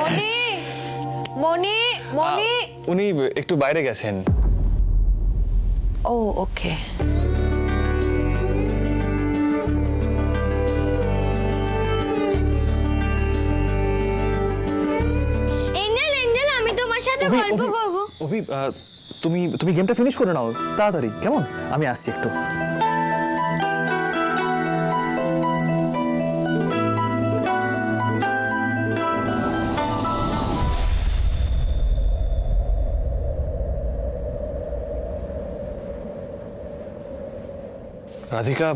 মনি মনি মনি উনি একটু বাইরে গেছেন। ও ওকে। এঞ্জেল এঞ্জেল আমি তোমার সাথে গল্প করব। অভি তুমি তুমি গেমটা ফিনিশ করে নাও তাড়াতাড়ি, কেমন? আমি আসছি একটু। রাধিকা,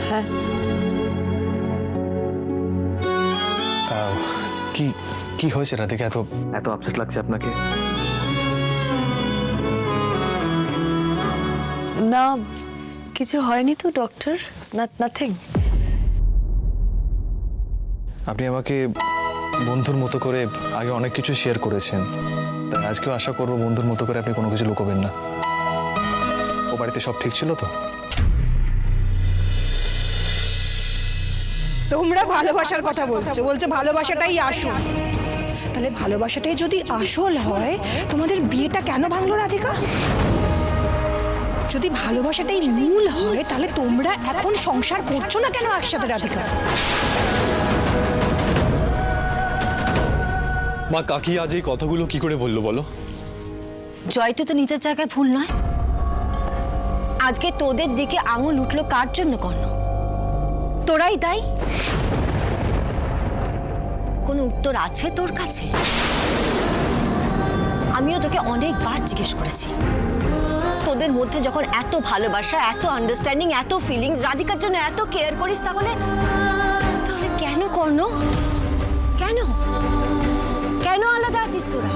হ্যাঁ কি কি হয়েছে রাধিকা? এত এত আপসেট লাগছে আপনাকে? না কিছু হয়নি তো ডক্টর, নাথিং। আপনি আমাকে বন্ধুর মতো করে আগে অনেক কিছু শেয়ার করেছেন, তাই আজকেও আশা করবো বন্ধুর মতো করে আপনি কোনো কিছু লুকোবেন না। ও বাড়িতে সব ঠিক ছিল তো? তোমরা ভালোবাসার কথা বলছো ভালোবাসাটাই আসল। তাহলে ভালোবাসাটাই যদি আসল হয় তোমাদের বিয়েটা কেন ভাঙলো রাধিকা? যদি ভালোবাসাটাই মূল হয় তাহলে তোমরা এখন সংসার করছো না কেন একসাথে রাধিকা? মা, কাকি আজ এই কথাগুলো কি করে বললো বলো? জয়টা তো নিজের জায়গায় ভুল নয়। আজকে তোদের দিকে আঙুল উঠলো কার জন্য কর্ণ? তোরাই তাই। কোনো উত্তর আছে তোর কাছে? আমিও তোকে অনেকবার জিজ্ঞেস করেছি, তোদের মধ্যে যখন এত ভালোবাসা, এত আন্ডারস্ট্যান্ডিং, এত ফিলিংস, রাধিকার জন্য এত কেয়ার করিস, তাহলে তাহলে কেন কর্ণ? কেন কেন আলাদা আছিস তোরা?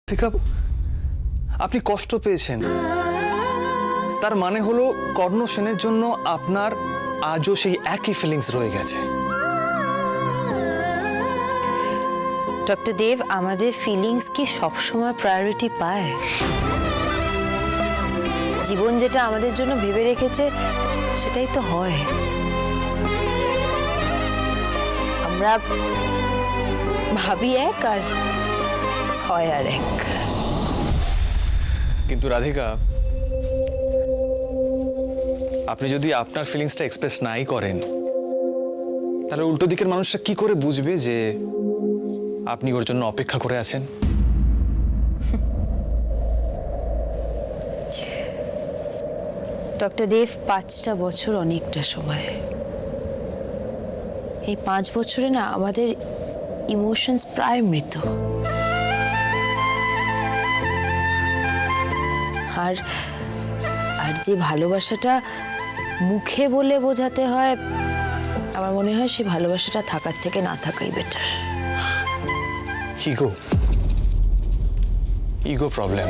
রাধিকা, আপনি কষ্ট পেয়েছেন, তার মানে হলো কর্ণ সেনের জন্য আপনার আজও সেই একই ফিলিংস রয়ে গেছে। ডক্টর দেব, আমাদের ফিলিংস কি সবসময় প্রায়োরিটি পায়? জীবন যেটা আমাদের জন্য ভেবে রেখেছে সেটাই তো হয়। আমরা ভাবি এক আর হয় আর এক। কিন্তু রাধিকা, আপনি যদি আপনার ফিলিংসটা এক্সপ্রেস নাই করেন, তাহলে উল্টো দিকের মানুষটা কি করে বুঝবে যে আপনি ওর জন্য অপেক্ষা করে আছেন? ডক্টর দেব, 5টা বছর অনেকটা সময়। এই 5 বছরে না আমাদের ইমোশনস প্রায় মৃত। আর আর যে ভালোবাসাটা মুখে বলে বোঝাতে হয়, আমার মনে হয় সেই ভালোবাসাটা থাকার থেকে না থাকাই বেটার। Ego problem.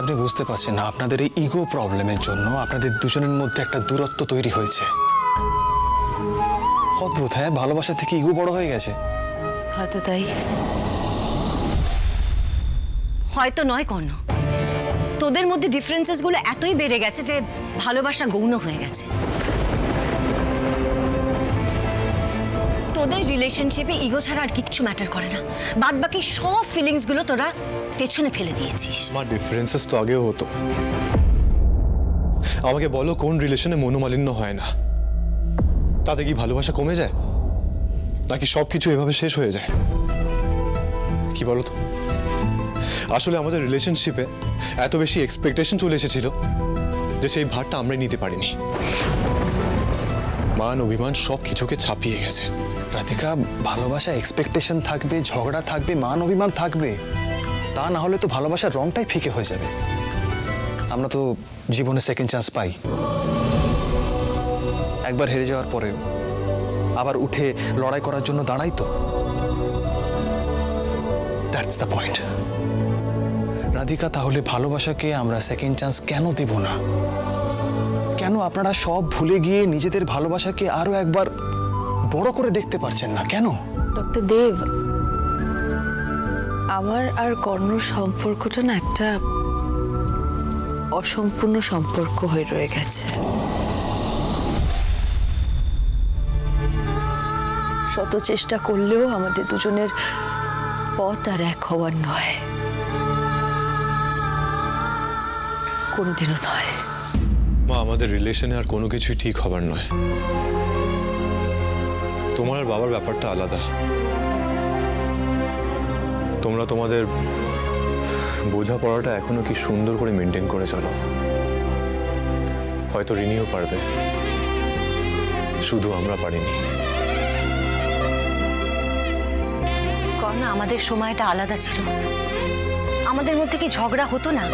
আপনি বুঝতে পারছেন না, আপনাদের এই ইগো প্রবলেমের জন্য আপনাদের দুজনের মধ্যে একটা দূরত্ব তৈরি হয়েছে। অদ্ভুত, হ্যাঁ? ভালোবাসা থেকে ইগো বড় হয়ে গেছে। হয়তো তাই। হয়তো নয় কর্ণ, তোদের মধ্যে ডিফারেন্সেস গুলো এতই বেড়ে গেছে যে ভালোবাসা গৌণ হয়ে গেছে। তোদের রিলেশনশিপে ইগো ছাড়া আর কিচ্ছু ম্যাটার করে না। বাদ বাকি সব ফিলিংস গুলো তোরা পেছনে ফেলে দিয়েছিস। আমার ডিফারেন্সেস তো আগেও হতো। আমাকে বলো, কোন রিলেশনে মনোমালিন্য হয় না? তাতে কি ভালোবাসা কমে যায়, নাকি সবকিছু এভাবে শেষ হয়ে যায়? কি বলো তো? আসলে আমাদের রিলেশনশিপে এত বেশি এক্সপেকটেশন চলে এসেছিল যে সেই ভারটা আমরা নিতে পারিনি। মান অভিমান সব কিছুকে ছাপিয়ে গেছে। রাধিকা, ভালোবাসা এক্সপেকটেশন থাকবে, ঝগড়া থাকবে, মান অভিমান থাকবে, তা না হলে তো ভালোবাসার রংটাই ফিকে হয়ে যাবে। আমরা তো জীবনে সেকেন্ড চান্স পাই। একবার হেরে যাওয়ার পরে আবার উঠে লড়াই করার জন্য দাঁড়াই তো। That's the point. রাধিকা, তাহলে ভালোবাসাকে আমরা সেকেন্ড চান্স কেন দেব না? কেন কেন আপনারা সব ভুলে গিয়ে নিজেদের ভালোবাসাকে আরো একবার বড় করে দেখতে পারছেন না কেন? ডক্টর দেব, আমার আর কর্ণর সম্পর্কটা না একটা অসম্পূর্ণ সম্পর্ক হয়ে রয়ে গেছে। শত চেষ্টা করলেও আমাদের দুজনের পথ আর এক হওয়ার নয়, কোনোদিনও নয়। মা, আমাদের রিলেশনে আর কোনো কিছুই ঠিক হবার নয়। তোমার আর বাবার ব্যাপারটা আলাদা। তোমরা তোমাদের বোঝাপড়াটা এখনো কি সুন্দর করে মেনটেন করে চলো। হয়তো রিনিও পারবে, শুধু আমরা পারিনি। কর্ণ, আমাদের সময়টা আলাদা ছিল। আমাদের মধ্যে কি ঝগড়া হতো না,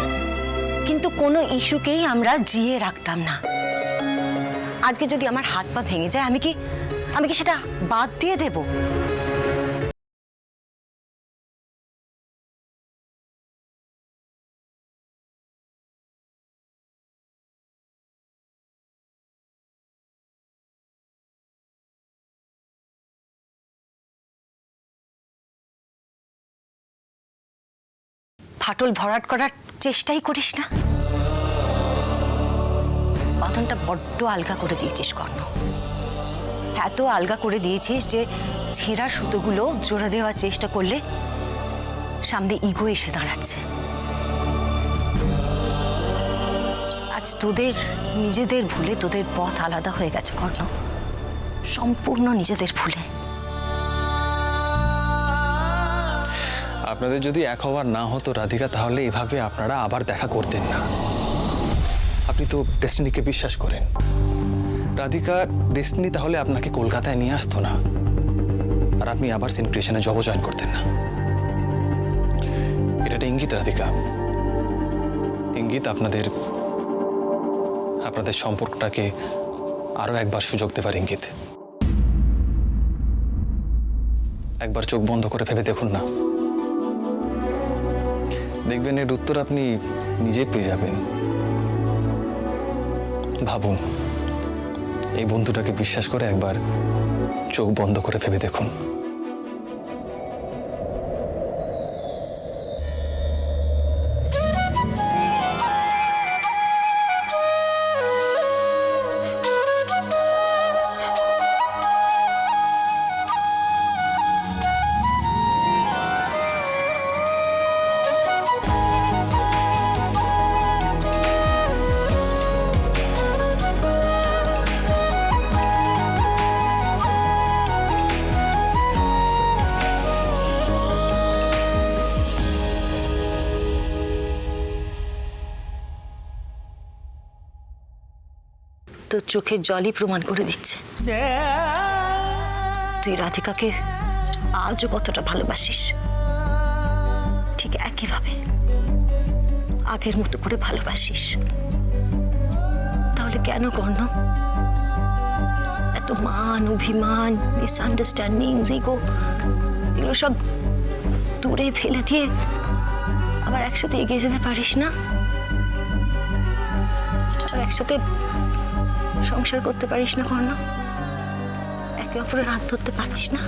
কিন্তু কোনো ইস্যুকেই আমরা জিয়ে রাখতাম না। আজকে যদি আমার হাত পা ভেঙে যায়, আমি কি সেটা বাদ দিয়ে দেব? ফাটল ভরাট করার চেষ্টাই করিস না। বাঁধনটা বড্ড আলগা করে দিয়েছিস কর্ণ। এত আলগা করে দিয়েছিস যে ছেঁড়া সুতোগুলো জোড়া দেওয়ার চেষ্টা করলে সামনে ইগো এসে দাঁড়াচ্ছে। আজ তোদের নিজেদের ভুলে তোদের পথ আলাদা হয়ে গেছে কর্ণ, সম্পূর্ণ নিজেদের ভুলে। আপনাদের যদি এক হওয়ার না হতো রাধিকা, তাহলে এভাবে আপনারা আবার দেখা করতেন না। আপনি তো ডেস্টিনিকে বিশ্বাস করেন। রাধিকা, ডেস্টিনি তাহলে আপনাকে কলকাতায় নিয়ে আসতো না, আর আপনি আবার সিন ক্রিয়েশনে জব জয়েন করতেন না। এটা একটা ইঙ্গিত রাধিকা, ইঙ্গিত আপনাদের সম্পর্কটাকে আরো একবার সুযোগ দেবার ইঙ্গিত। একবার চোখ বন্ধ করে ভেবে দেখুন না, দেখবেন এর উত্তর আপনি নিজে পেয়ে যাবেন। ভাবুন, এই বন্ধুটাকে বিশ্বাস করে একবার চোখ বন্ধ করে ভেবে দেখুন। তোর চোখের জলই প্রমাণ করে দিচ্ছে তুই রাধিকাকে আজও কতটা ভালোবাসিস। ঠিক একইভাবে আগের মতো করে ভালোবাসিস। তাহলে কেন কর্ণ এত মান, অভিমান, মিসআন্ডারস্ট্যান্ডিং, ইগো এগুলো সব দূরে ফেলে দিয়ে আবার একসাথে এগিয়ে যেতে পারিস না? আর একসাথে সংসার করতে পারিস না কর্ণ? একে অপরের হাত ধরতে পারিস না?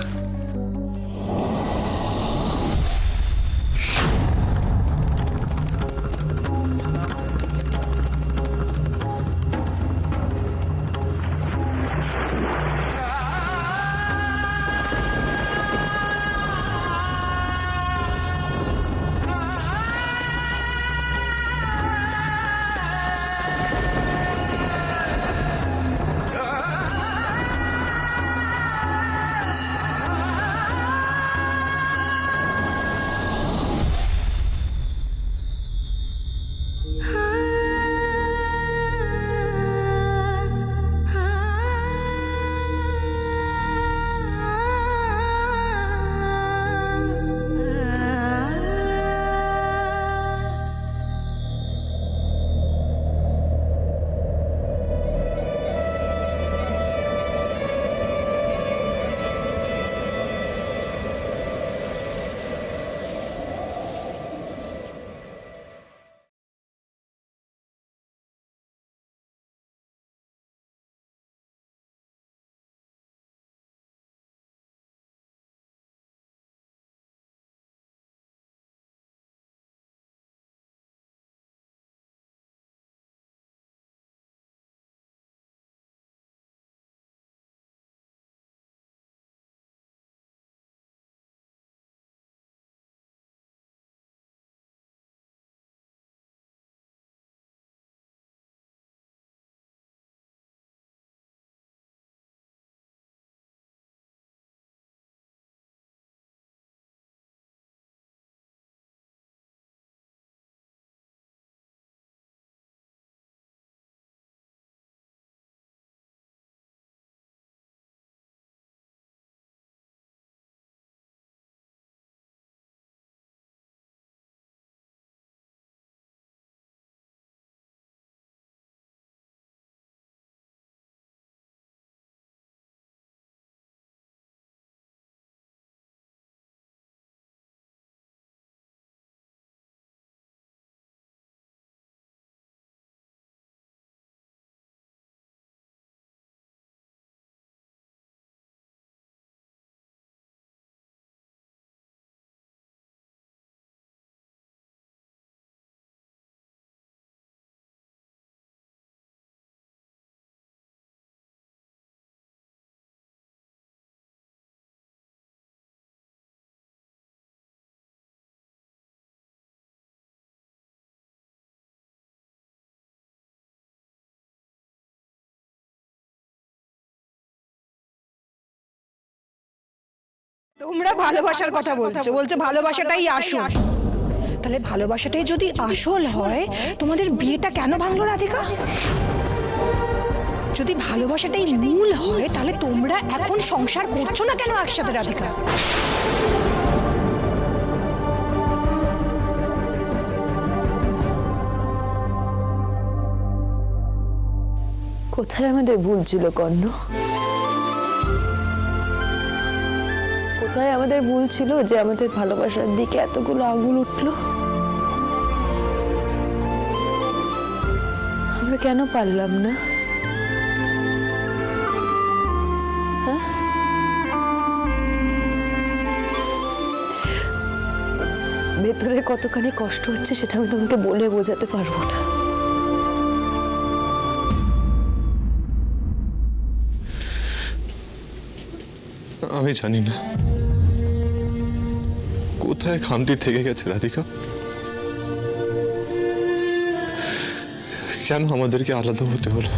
তোমরা ভালোবাসার কথা বলছে ভালোবাসাটাই আসল। তাহলে ভালোবাসাটাই যদি আসল হয় তোমাদের বিয়েটা কেন ভাঙলো রাধিকা? যদি ভালোবাসাটাই মূল হয় তাহলে তোমরা এখন সংসার করছো না কেন একসাথে রাধিকা? কোথায় আমাদের ভুল ছিল কর্ণ? কোথায় আমাদের ভুল ছিল যে আমাদের ভালোবাসার দিকে এতগুলো আঙুল উঠলো? আমরা কেন পারলাম না? হ্যাঁ, ভেতরে কতখানি কষ্ট হচ্ছে সেটা আমি তোমাকে বলে বোঝাতে পারবো না। আমি জানি না কোথায় খামতি থেকে গেছে রাধিকা। কেন আমাদেরকে আলাদা হতে হলো?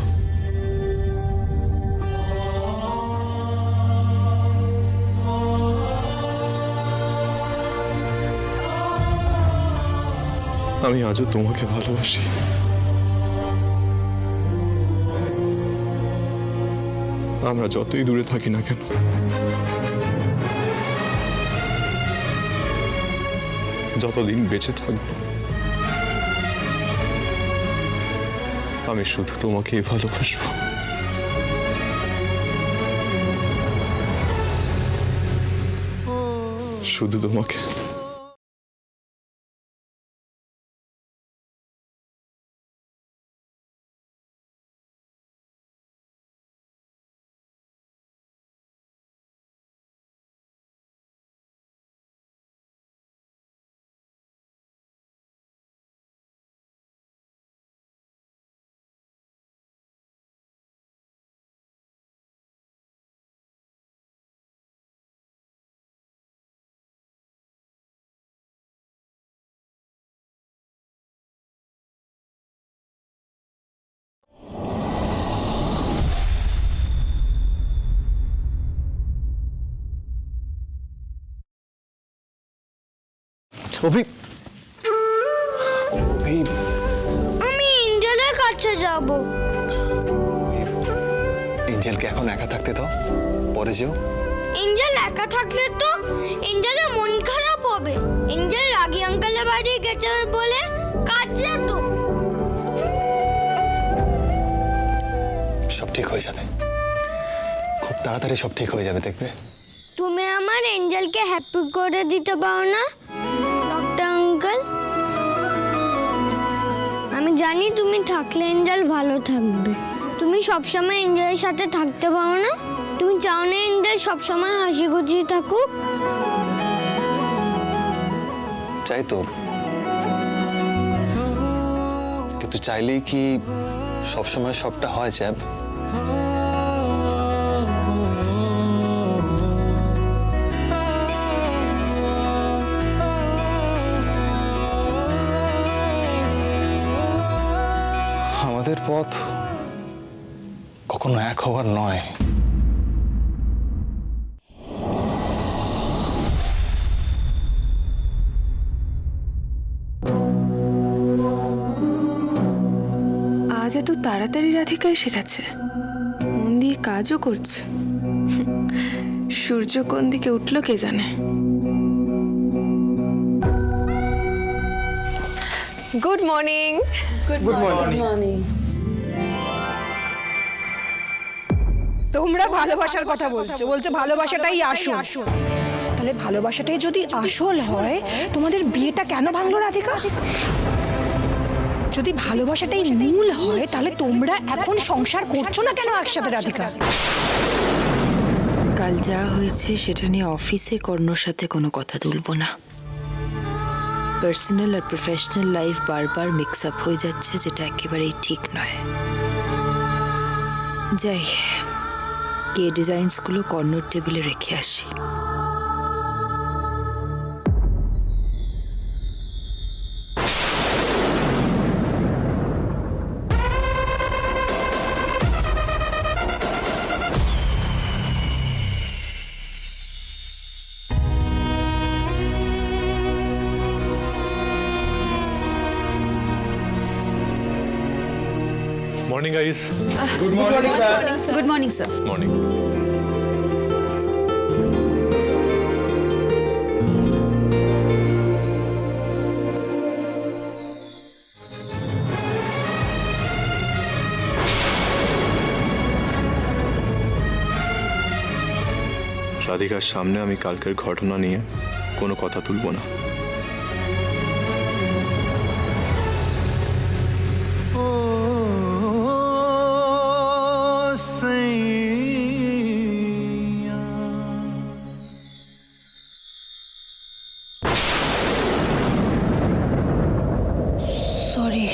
আমি আজও তোমাকে ভালোবাসি। আমরা যতই দূরে থাকি না কেন, যতদিন বেঁচে থাকবো আমি শুধু তোমাকেই ভালোবাসবো। শুধু তোমাকে। অভি, অভি, আমি এঞ্জেলের কাছে যাব। এঞ্জেলকে এখন একা থাকতে দাও, পরে যেও। এঞ্জেল একা থাকলে তো এঞ্জেলের মন খারাপ হবে। এঞ্জেল রাগী আঙ্কেলের বাড়ি গেছে বলে কাঁদছে তো। সব ঠিক হয়ে যাবে, খুব তাড়াতাড়ি সব ঠিক হয়ে যাবে, দেখবে। তুমি আমার এঞ্জেলকে হ্যাপি করে দিতে পারো না ডক্টর আঙ্কেল? আমি জানি তুমি থাকলে এঞ্জেল ভালো থাকবে। তুমি সবসময় এঞ্জেলের সাথে থাকতে পারো না? তুমি চাও না এঞ্জেল সবসময় হাসি খুশি থাকুক? চাই তো, কিন্তু চাইলেই কি সবসময় সবটা হয় চ্যাব? আমাদের পথ কখনো এক হওয়ার নয়। আজ এত তাড়াতাড়ি রাধিকায় শেখাচ্ছে, মন দিয়ে কাজও করছে। সূর্য কোন দিকে উঠলো কে জানে। Good morning. Good morning. তোমরা ভালোবাসার কথা বলছে ভালোবাসাটাই আসল। তাহলে ভালোবাসাটাই যদি আসল হয় তোমাদের বিয়েটা কেন ভাঙলো রাধিকা? যদি ভালোবাসাটাই মূল হয় তাহলে তোমরা এখন সংসার করছো না কেন একসাথে রাধিকা? কাল যা হয়েছে সেটা নিয়ে অফিসে কর্ণর সাথে কোনো কথা তুলবো না। পার্সোনাল আর প্রফেশনাল লাইফ বারবার মিক্স আপ হয়ে যাচ্ছে, যেটা একেবারেই ঠিক নয়। যাই, কে ডিজাইনসগুলো কর্ণর টেবিলে রেখে আসি। Morning guys. Good morning sir. Morning. রাধিকার সামনে আমি কালকের ঘটনা নিয়ে কোনো কথা তুলব না। সরি।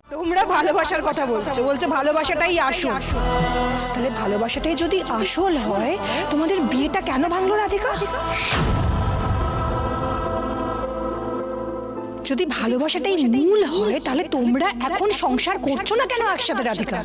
তোমরা ভালোবাসার কথা বলছো, বলছো ভালোবাসাটাই আসল। তাহলে ভালোবাসাটাই যদি আসল হয় তোমাদের বিয়েটা কেন ভাঙলো রাধিকা? যদি ভালোবাসাটাই মূল হয় তাহলে তোমরা এখন সংসার করছো না কেন একসাথে রাধিকা?